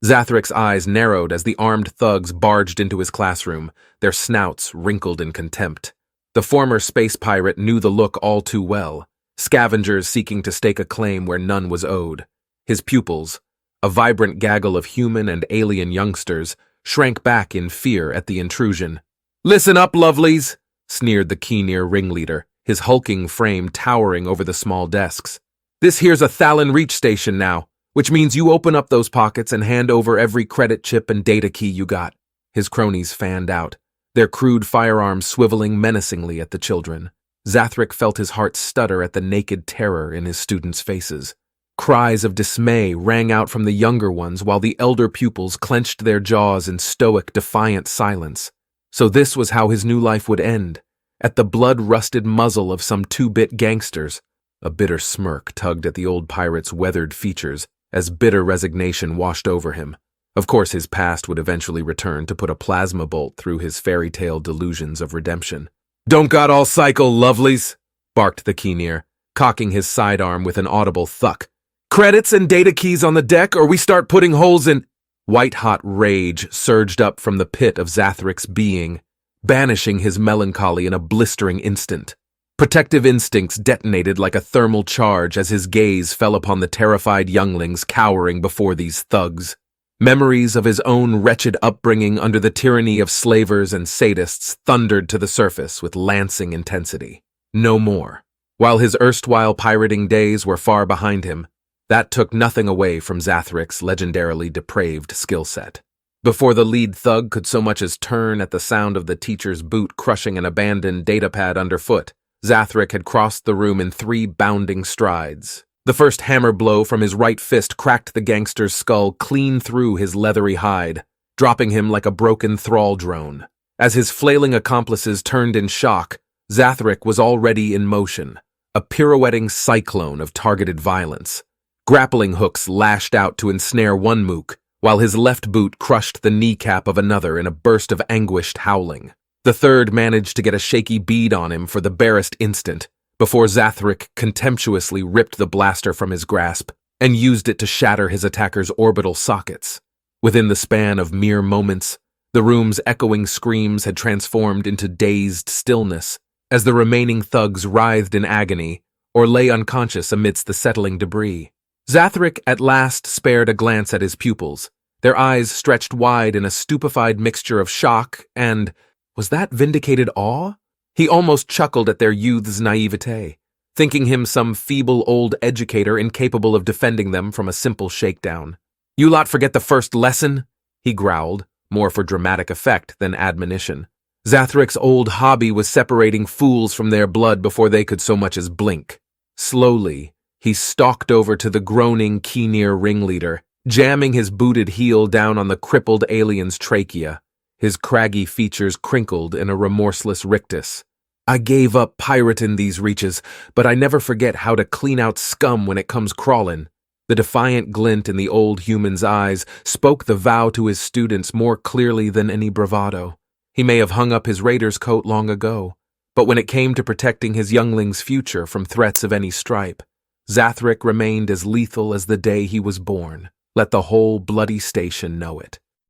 Zathrik's eyes narrowed as the armed thugs barged into his classroom, their snouts wrinkled in contempt. The former space pirate knew the look all too well, scavengers seeking to stake a claim where none was owed. His pupils, a vibrant gaggle of human and alien youngsters, shrank back in fear at the intrusion. "Listen up, lovelies," sneered the keen-ear ringleader, his hulking frame towering over the small desks. "This here's a Thalon Reach station now, which means you open up those pockets and hand over every credit chip and data key you got." His cronies fanned out, their crude firearms swiveling menacingly at the children. Zathrik felt his heart stutter at the naked terror in his students' faces. Cries of dismay rang out from the younger ones while the elder pupils clenched their jaws in stoic, defiant silence. So this was how his new life would end, at the blood-rusted muzzle of some two-bit gangsters. A bitter smirk tugged at the old pirate's weathered features as bitter resignation washed over him. Of course, his past would eventually return to put a plasma bolt through his fairy tale delusions of redemption. "Don't got all cycle, lovelies," barked the keen-ear, cocking his sidearm with an audible thuck. "Credits and data keys on the deck, or we start putting holes in—" White-hot rage surged up from the pit of Zathrik's being, banishing his melancholy in a blistering instant. Protective instincts detonated like a thermal charge as his gaze fell upon the terrified younglings cowering before these thugs. Memories of his own wretched upbringing under the tyranny of slavers and sadists thundered to the surface with lancing intensity. No more. While his erstwhile pirating days were far behind him, that took nothing away from Zathrik's legendarily depraved skill set. Before the lead thug could so much as turn at the sound of the teacher's boot crushing an abandoned datapad underfoot, Zathrik had crossed the room in 3 bounding strides. The first hammer blow from his right fist cracked the gangster's skull clean through his leathery hide, dropping him like a broken thrall drone. As his flailing accomplices turned in shock, Zathrik was already in motion, a pirouetting cyclone of targeted violence. Grappling hooks lashed out to ensnare one mook, while his left boot crushed the kneecap of another in a burst of anguished howling. The third managed to get a shaky bead on him for the barest instant, before Zathrik contemptuously ripped the blaster from his grasp and used it to shatter his attacker's orbital sockets. Within the span of mere moments, the room's echoing screams had transformed into dazed stillness as the remaining thugs writhed in agony or lay unconscious amidst the settling debris. Zathrik at last spared a glance at his pupils, their eyes stretched wide in a stupefied mixture of shock and, was that vindicated awe? He almost chuckled at their youth's naivete, thinking him some feeble old educator incapable of defending them from a simple shakedown. "You lot forget the first lesson?" he growled, more for dramatic effect than admonition. Zathrik's old hobby was separating fools from their blood before they could so much as blink. Slowly, he stalked over to the groaning keen-ear ringleader, jamming his booted heel down on the crippled alien's trachea. His craggy features crinkled in a remorseless rictus. "I gave up piratin' these reaches, but I never forget how to clean out scum when it comes crawlin'." The defiant glint in the old human's eyes spoke the vow to his students more clearly than any bravado. He may have hung up his raider's coat long ago, but when it came to protecting his youngling's future from threats of any stripe, Zathrik remained as lethal as the day he was born. Let the whole bloody station know it.